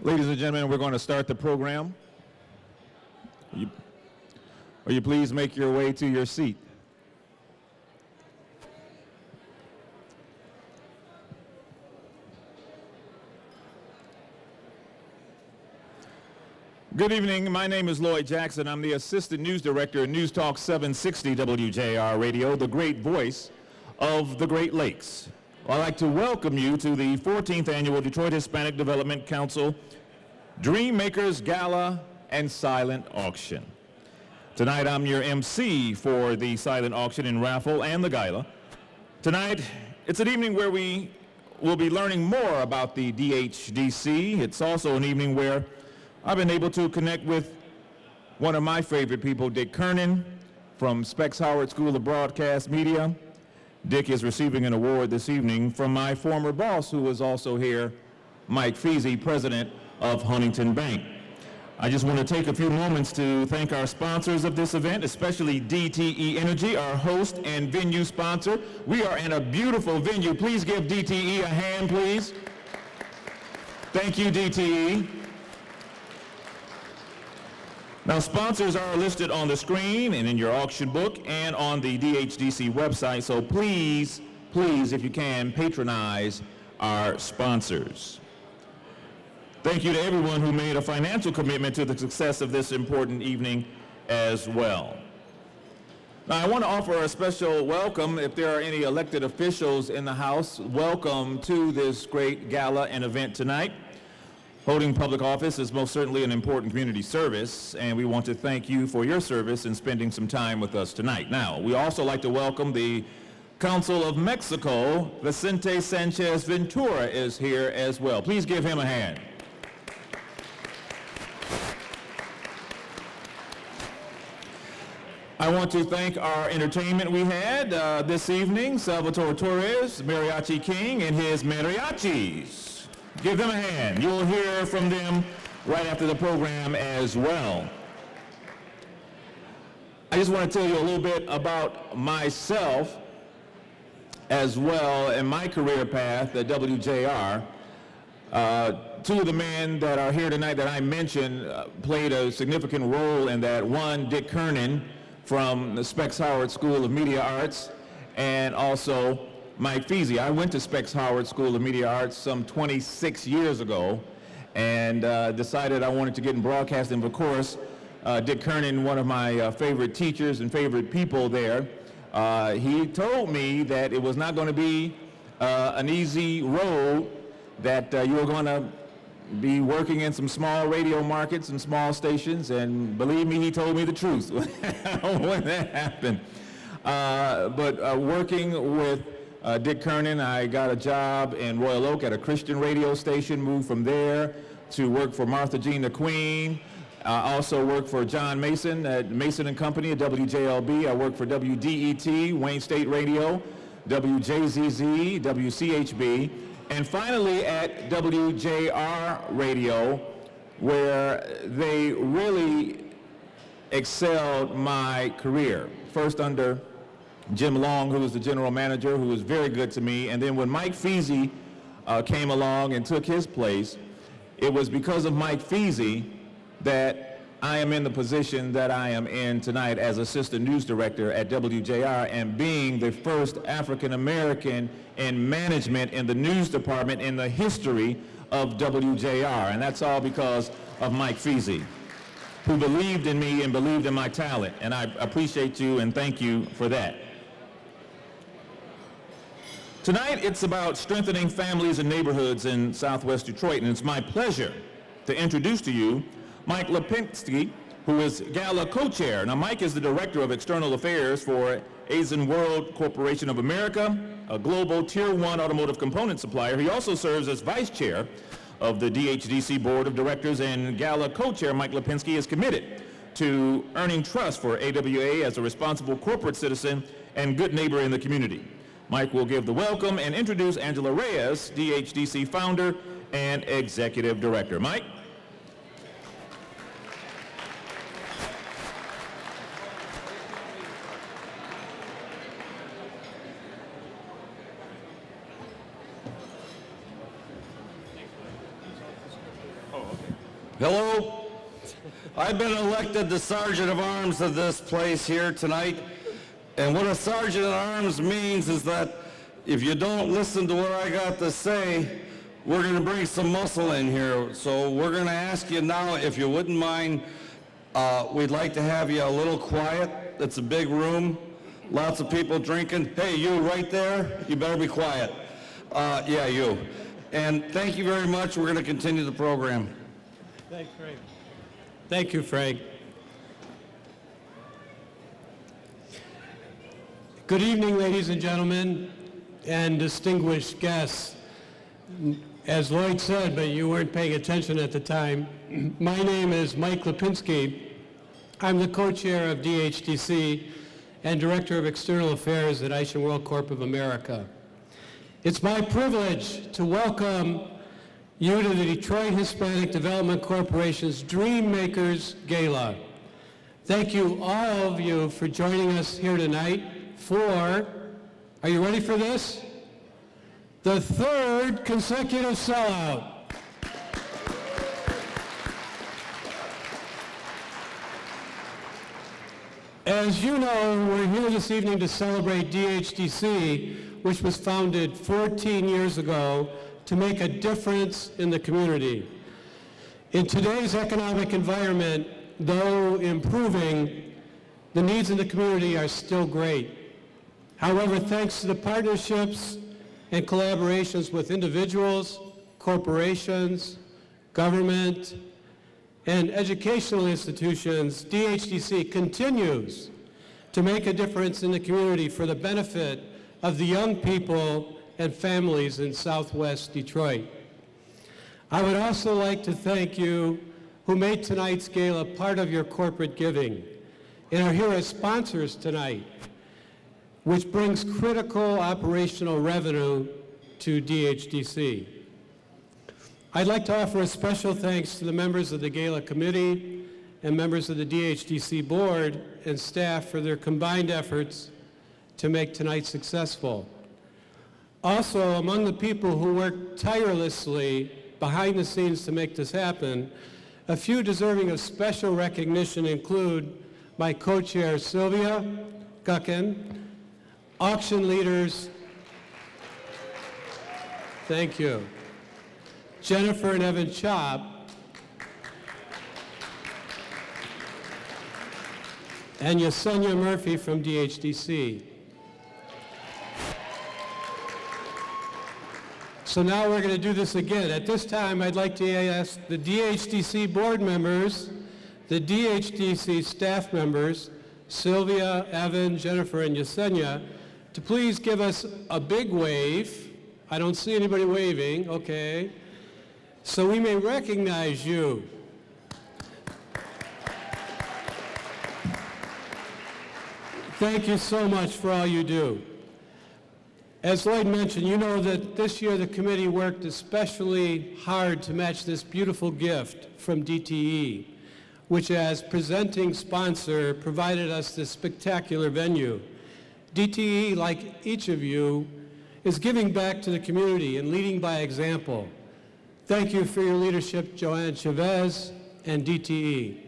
Ladies and gentlemen, we're going to start the program. Will you please make your way to your seat? Good evening. My name is Lloyd Jackson. I'm the Assistant News Director at News Talk 760 WJR Radio, the great voice of the Great Lakes. I'd like to welcome you to the 14th Annual Detroit Hispanic Development Council Dream Makers Gala and Silent Auction. Tonight I'm your MC for the silent auction and raffle and the gala. Tonight, it's an evening where we will be learning more about the DHDC. It's also an evening where I've been able to connect with one of my favorite people, Dick Kernen from Specs Howard School of Broadcast Media. Dick is receiving an award this evening from my former boss, who was also here, Mike Feasy, president of Huntington Bank. I just want to take a few moments to thank our sponsors of this event, especially DTE Energy, our host and venue sponsor. We are in a beautiful venue. Please give DTE a hand, please. Thank you, DTE. Now, sponsors are listed on the screen and in your auction book and on the DHDC website, so please, if you can, patronize our sponsors. Thank you to everyone who made a financial commitment to the success of this important evening as well. Now, I want to offer a special welcome, if there are any elected officials in the House, welcome to this great gala and event tonight. Holding public office is most certainly an important community service, and we want to thank you for your service and spending some time with us tonight. Now, we also like to welcome the Consul of Mexico, Vicente Sanchez Ventura, is here as well. Please give him a hand. I want to thank our entertainment we had this evening, Salvatore Torres, Mariachi King, and his mariachis. Give them a hand. You'll hear from them right after the program as well. I just want to tell you a little bit about myself as well and my career path at WJR. Two of the men that are here tonight that I mentioned played a significant role in that. One, Dick Kernen from the Specs Howard School of Media Arts, and also Mike Feasy. I went to Specs Howard School of Media Arts some 26 years ago and decided I wanted to get in broadcasting. Of course, Dick Kernen, one of my favorite teachers and favorite people there, he told me that it was not going to be an easy road, that you were going to be working in some small radio markets and small stations, and believe me, he told me the truth when that happened. But working with Dick Kernen, I got a job in Royal Oak at a Christian radio station, moved from there to work for Martha Jean the Queen. I also worked for John Mason at Mason & Company at WJLB. I worked for WDET, Wayne State Radio, WJZZ, WCHB, and finally at WJR Radio, where they really excelled my career. First under Jim Long, who was the general manager, who was very good to me. And then when Mike Feasy came along and took his place, it was because of Mike Feasy that I am in the position that I am in tonight as Assistant News Director at WJR, and being the first African American in management in the news department in the history of WJR. And that's all because of Mike Feasy, who believed in me and believed in my talent. And I appreciate you and thank you for that. Tonight, it's about strengthening families and neighborhoods in Southwest Detroit, and it's my pleasure to introduce to you Mike Lipinski, who is Gala co-chair. Now, Mike is the Director of External Affairs for Aisin World Corporation of America, a global Tier 1 automotive component supplier. He also serves as Vice Chair of the DHDC Board of Directors, and Gala co-chair Mike Lipinski is committed to earning trust for AWA as a responsible corporate citizen and good neighbor in the community. Mike will give the welcome and introduce Angela Reyes, DHDC founder and executive director. Mike? Oh, okay. Hello. I've been elected the Sergeant of Arms of this place here tonight. And what a Sergeant of Arms means is that if you don't listen to what I got to say, we're going to bring some muscle in here. So we're going to ask you now, if you wouldn't mind, we'd like to have you a little quiet. It's a big room, lots of people drinking. Hey, you right there, you better be quiet. Yeah, you. And thank you very much. We're going to continue the program. Thanks, Frank. Thank you, Frank. Good evening, ladies and gentlemen, and distinguished guests. As Lloyd said, but you weren't paying attention at the time, my name is Mike Lipinski. I'm the co-chair of DHDC and Director of External Affairs at Eichen World Corp of America. It's my privilege to welcome you to the Detroit Hispanic Development Corporation's Dream Makers Gala. Thank you, all of you, for joining us here tonight for, are you ready for this? The third consecutive sellout. As you know, we're here this evening to celebrate DHDC, which was founded 14 years ago to make a difference in the community. In today's economic environment, though improving, the needs in the community are still great. However, thanks to the partnerships and collaborations with individuals, corporations, government, and educational institutions, DHDC continues to make a difference in the community for the benefit of the young people and families in Southwest Detroit. I would also like to thank you who made tonight's gala part of your corporate giving and are here as sponsors tonight, which brings critical operational revenue to DHDC. I'd like to offer a special thanks to the members of the Gala Committee and members of the DHDC Board and staff for their combined efforts to make tonight successful. Also, among the people who worked tirelessly behind the scenes to make this happen, a few deserving of special recognition include my co-chair Sylvia Guckin, auction leaders, thank you, Jennifer and Evan Chop, and Yesenia Murphy from DHDC. So now we're going to do this again. At this time, I'd like to ask the DHDC board members, the DHDC staff members, Sylvia, Evan, Jennifer, and Yesenia, to please give us a big wave. I don't see anybody waving, okay. So we may recognize you. Thank you so much for all you do. As Lloyd mentioned, you know that this year the committee worked especially hard to match this beautiful gift from DTE, which as presenting sponsor provided us this spectacular venue. DTE, like each of you, is giving back to the community and leading by example. Thank you for your leadership, Joanne Chavez and DTE.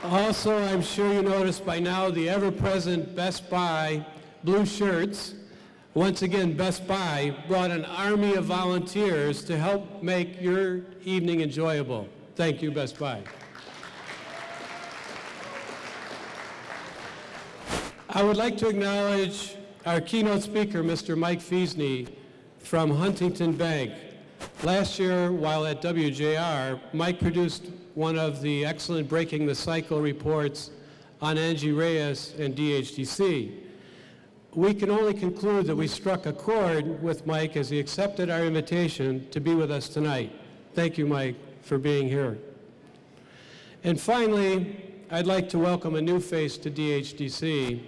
Also, I'm sure you noticed by now the ever-present Best Buy blue shirts. Once again, Best Buy brought an army of volunteers to help make your evening enjoyable. Thank you, Best Buy. I would like to acknowledge our keynote speaker, Mr. Mike Feasney from Huntington Bank. Last year, while at WJR, Mike produced one of the excellent Breaking the Cycle reports on Angie Reyes and DHDC. We can only conclude that we struck a chord with Mike as he accepted our invitation to be with us tonight. Thank you, Mike, for being here. And finally, I'd like to welcome a new face to DHDC,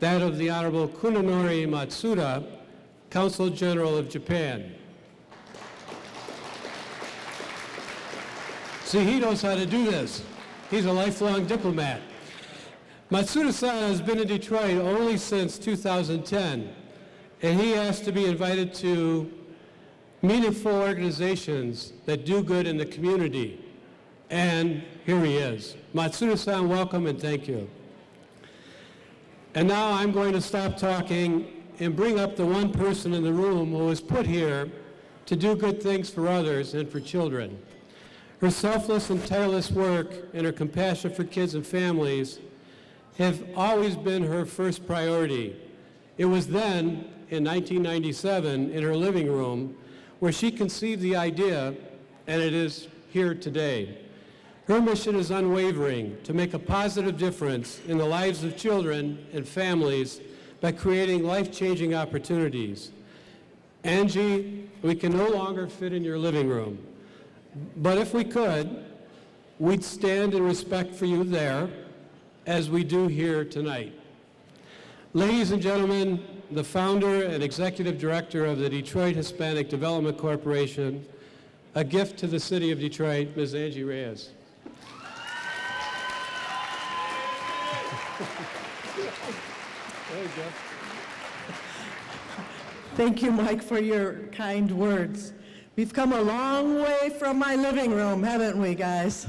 that of the Honorable Kuninori Matsuda, Consul General of Japan. See, he knows how to do this. He's a lifelong diplomat. Matsuda-san has been in Detroit only since 2010, and he asked to be invited to meaningful organizations that do good in the community. And here he is. Matsuda-san, welcome and thank you. And now I'm going to stop talking and bring up the one person in the room who was put here to do good things for others and for children. Her selfless and tireless work and her compassion for kids and families have always been her first priority. It was then, in 1997, in her living room, where she conceived the idea, and it is here today. Her mission is unwavering, to make a positive difference in the lives of children and families by creating life-changing opportunities. Angie, we can no longer fit in your living room, but if we could, we'd stand in respect for you there, as we do here tonight. Ladies and gentlemen, the founder and executive director of the Detroit Hispanic Development Corporation, a gift to the city of Detroit, Ms. Angie Reyes. Thank you, Mike, for your kind words. We've come a long way from my living room, haven't we, guys?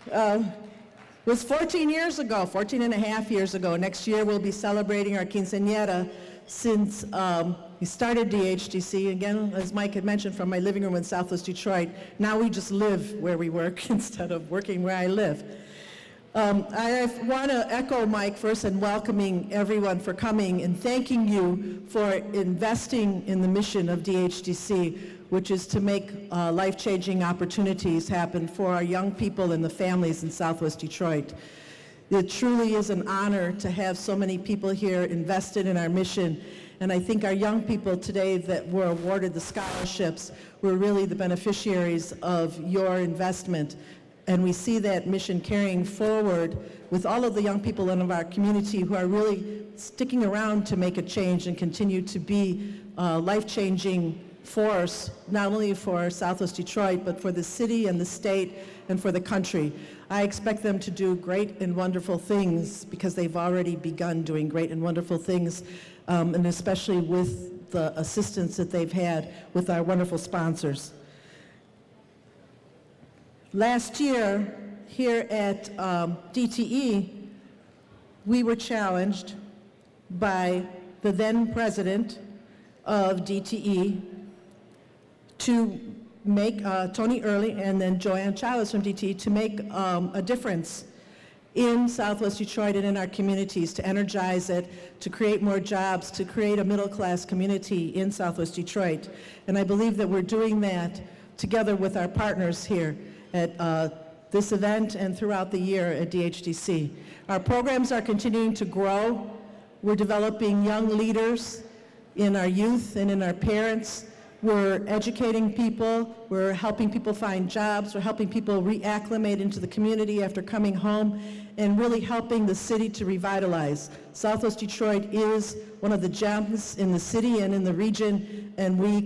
It was 14 years ago, 14 and a half years ago. Next year we'll be celebrating our quinceañera since we started DHDC. Again, as Mike had mentioned, from my living room in Southwest Detroit. Now we just live where we work instead of working where I live. I want to echo Mike first and welcoming everyone for coming and thanking you for investing in the mission of DHDC, which is to make life-changing opportunities happen for our young people and the families in Southwest Detroit. It truly is an honor to have so many people here invested in our mission, and I think our young people today that were awarded the scholarships were really the beneficiaries of your investment. And we see that mission carrying forward with all of the young people in our community who are really sticking around to make a change and continue to be a life-changing force, not only for Southwest Detroit, but for the city and the state and for the country. I expect them to do great and wonderful things because they've already begun doing great and wonderful things, and especially with the assistance that they've had with our wonderful sponsors. Last year, here at DTE, we were challenged by the then president of DTE to make, Tony Early and then Joanne Chavez from DTE, to make a difference in Southwest Detroit and in our communities, to energize it, to create more jobs, to create a middle-class community in Southwest Detroit. And I believe that we're doing that together with our partners here at this event and throughout the year at DHDC. Our programs are continuing to grow. We're developing young leaders in our youth and in our parents. We're educating people. We're helping people find jobs. We're helping people reacclimate into the community after coming home, and really helping the city to revitalize. Southwest Detroit is one of the gems in the city and in the region, and we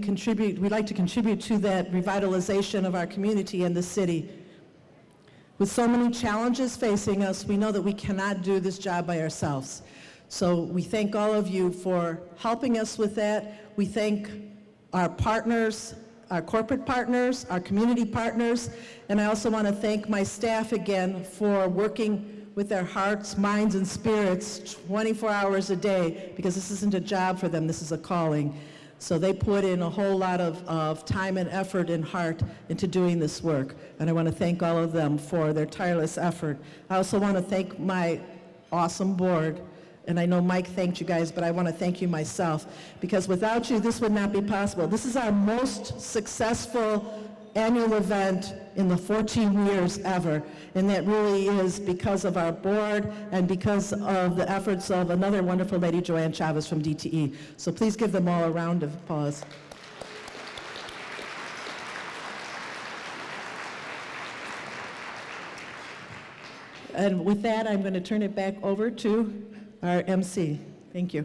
like to contribute to that revitalization of our community and the city. With so many challenges facing us, we know that we cannot do this job by ourselves. So we thank all of you for helping us with that. We thank our partners, our corporate partners, our community partners, and I also want to thank my staff again for working with their hearts, minds, and spirits 24 hours a day, because this isn't a job for them, this is a calling. So they put in a whole lot of time and effort and heart into doing this work, and I want to thank all of them for their tireless effort. I also want to thank my awesome board. And I know Mike thanked you guys, but I want to thank you myself, because without you, this would not be possible. This is our most successful annual event in the 14 years ever, and that really is because of our board and because of the efforts of another wonderful lady, Joanne Chavez from DTE. So please give them all a round of applause. And with that, I'm going to turn it back over to our MC. Thank you.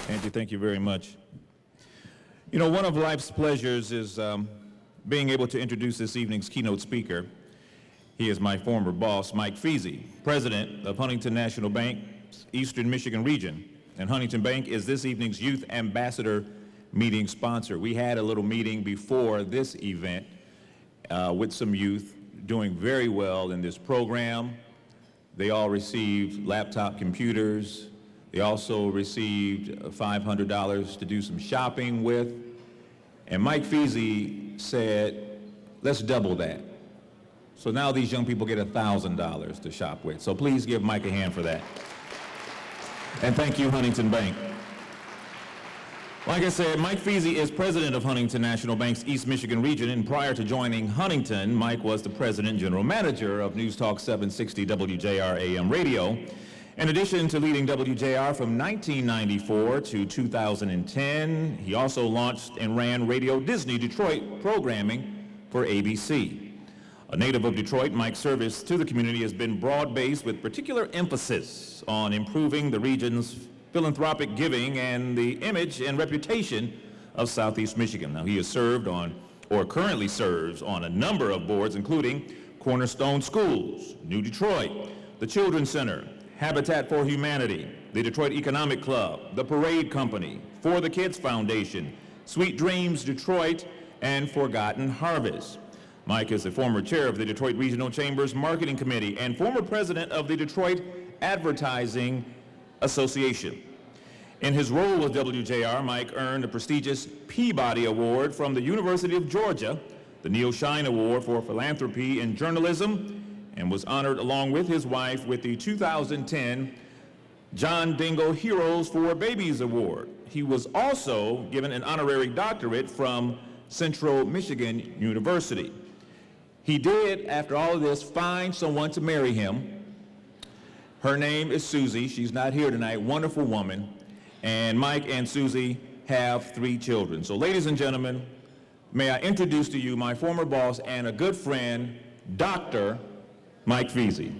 Angie, thank you very much. You know, one of life's pleasures is being able to introduce this evening's keynote speaker. He is my former boss, Mike Feasey, president of Huntington National Bank's Eastern Michigan region. And Huntington Bank is this evening's Youth Ambassador meeting sponsor. We had a little meeting before this event with some youth doing very well in this program. They all received laptop computers. They also received $500 to do some shopping with. And Mike Feasy said, let's double that. So now these young people get $1,000 to shop with. So please give Mike a hand for that. And thank you, Huntington Bank. Like I said, Mike Feasy is president of Huntington National Bank's East Michigan region, and prior to joining Huntington, Mike was the president and general manager of News Talk 760 WJR AM radio. In addition to leading WJR from 1994 to 2010, he also launched and ran Radio Disney Detroit programming for ABC. A native of Detroit, Mike's service to the community has been broad-based with particular emphasis on improving the region's philanthropic giving and the image and reputation of Southeast Michigan. Now, he has served on, or currently serves on, a number of boards, including Cornerstone Schools, New Detroit, the Children's Center, Habitat for Humanity, the Detroit Economic Club, the Parade Company, For the Kids Foundation, Sweet Dreams Detroit, and Forgotten Harvest. Mike is the former chair of the Detroit Regional Chamber's Marketing Committee and former president of the Detroit Advertising Association. In his role with WJR, Mike earned a prestigious Peabody Award from the University of Georgia, the Neil Shine Award for Philanthropy in Journalism, and was honored along with his wife with the 2010 John Dingle Heroes for Babies Award. He was also given an honorary doctorate from Central Michigan University. He did, after all of this, find someone to marry him. Her name is Susie. She's not here tonight. Wonderful woman. And Mike and Susie have 3 children. So, ladies and gentlemen, may I introduce to you my former boss and a good friend, Dr. Mike Feasy.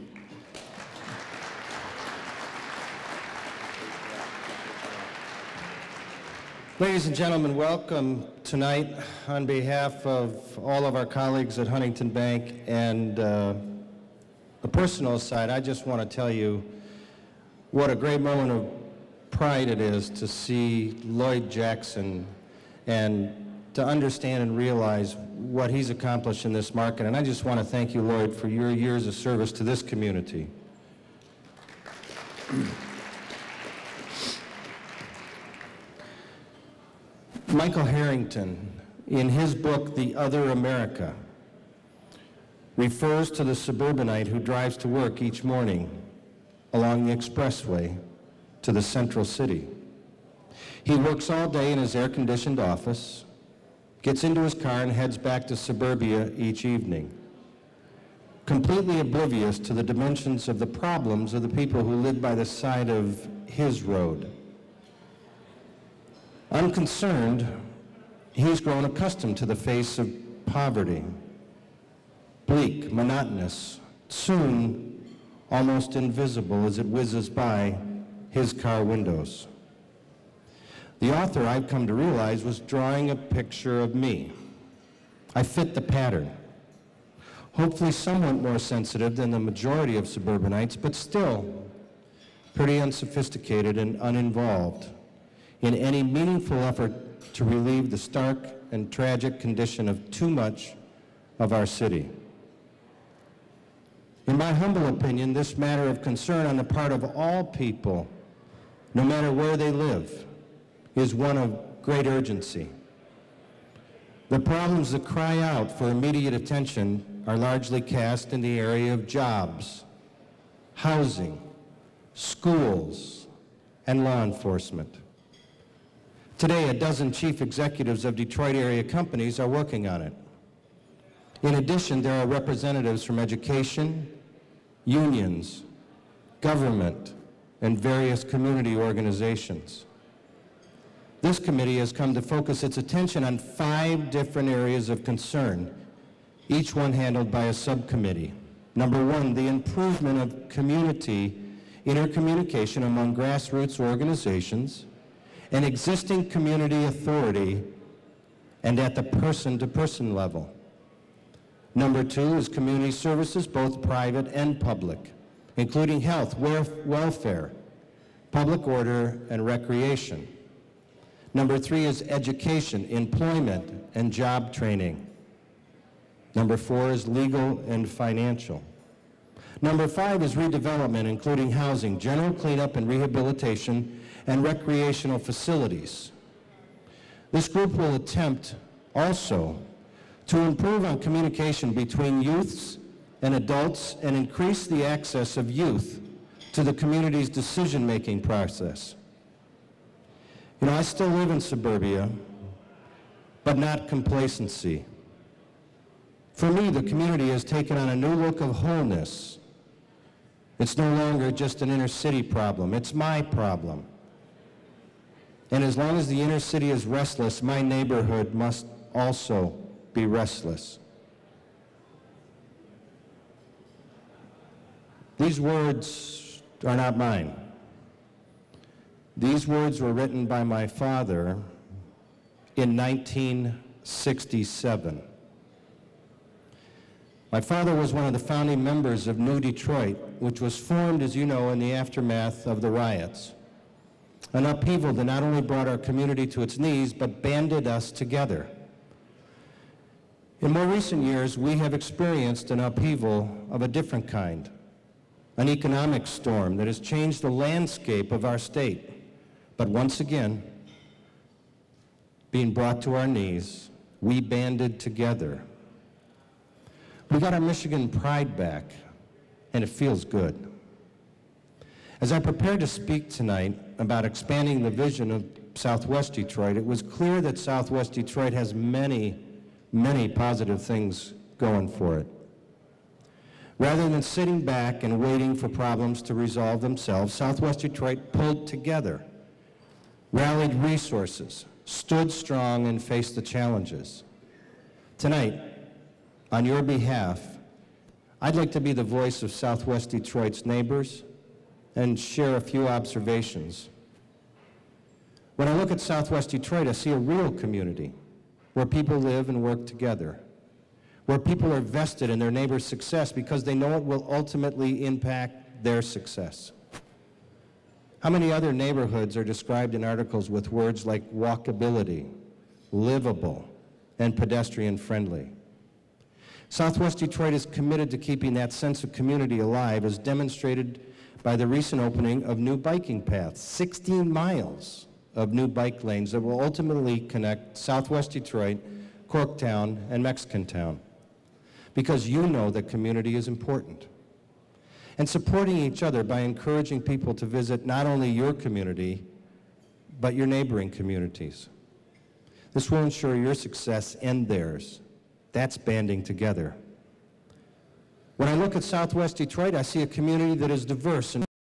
Ladies and gentlemen, welcome tonight on behalf of all of our colleagues at Huntington Bank. And the personal side, I just want to tell you what a great moment of pride it is to see Lloyd Jackson and to understand and realize what he's accomplished in this market. And I just want to thank you, Lloyd, for your years of service to this community. Michael Harrington, in his book, The Other America, refers to the suburbanite who drives to work each morning along the expressway to the central city. He works all day in his air-conditioned office, gets into his car and heads back to suburbia each evening, completely oblivious to the dimensions of the problems of the people who live by the side of his road. Unconcerned, he's grown accustomed to the face of poverty, bleak, monotonous, soon almost invisible as it whizzes by his car windows. The author, I've come to realize, was drawing a picture of me. I fit the pattern. Hopefully somewhat more sensitive than the majority of suburbanites, but still pretty unsophisticated and uninvolved in any meaningful effort to relieve the stark and tragic condition of too much of our city. In my humble opinion, this matter of concern on the part of all people, no matter where they live, is one of great urgency. The problems that cry out for immediate attention are largely cast in the area of jobs, housing, schools, and law enforcement. Today, a dozen chief executives of Detroit area companies are working on it. In addition, there are representatives from education, unions, government, and various community organizations. This committee has come to focus its attention on 5 different areas of concern, each one handled by a subcommittee. Number 1, the improvement of community intercommunication among grassroots organizations and existing community authority and at the person-to-person level. Number 2 is community services, both private and public, including health, welfare, public order and recreation. Number 3 is education, employment, and job training. Number 4 is legal and financial. Number 5 is redevelopment, including housing, general cleanup and rehabilitation, and recreational facilities. This group will attempt also to improve on communication between youths and adults and increase the access of youth to the community's decision-making process. You know, I still live in suburbia, but not complacency. For me, the community has taken on a new look of wholeness. It's no longer just an inner city problem, it's my problem. And as long as the inner city is restless, my neighborhood must also be restless. These words are not mine. These words were written by my father in 1967. My father was one of the founding members of New Detroit, which was formed, as you know, in the aftermath of the riots. An upheaval that not only brought our community to its knees, but banded us together. In more recent years, we have experienced an upheaval of a different kind, an economic storm that has changed the landscape of our state. But once again, being brought to our knees, we banded together. We got our Michigan pride back, and it feels good. As I prepared to speak tonight about expanding the vision of Southwest Detroit, it was clear that Southwest Detroit has many, many positive things going for it. Rather than sitting back and waiting for problems to resolve themselves, Southwest Detroit pulled together, rallied resources, stood strong, and faced the challenges. Tonight, on your behalf, I'd like to be the voice of Southwest Detroit's neighbors and share a few observations. When I look at Southwest Detroit, I see a real community where people live and work together, where people are vested in their neighbor's success because they know it will ultimately impact their success. How many other neighborhoods are described in articles with words like walkability, livable, and pedestrian-friendly? Southwest Detroit is committed to keeping that sense of community alive, as demonstrated by the recent opening of new biking paths, 16 miles of new bike lanes that will ultimately connect Southwest Detroit, Corktown, and Mexican Town. Because you know that community is important. And supporting each other by encouraging people to visit not only your community, but your neighboring communities. This will ensure your success and theirs. That's banding together. When I look at Southwest Detroit, I see a community that is diverse and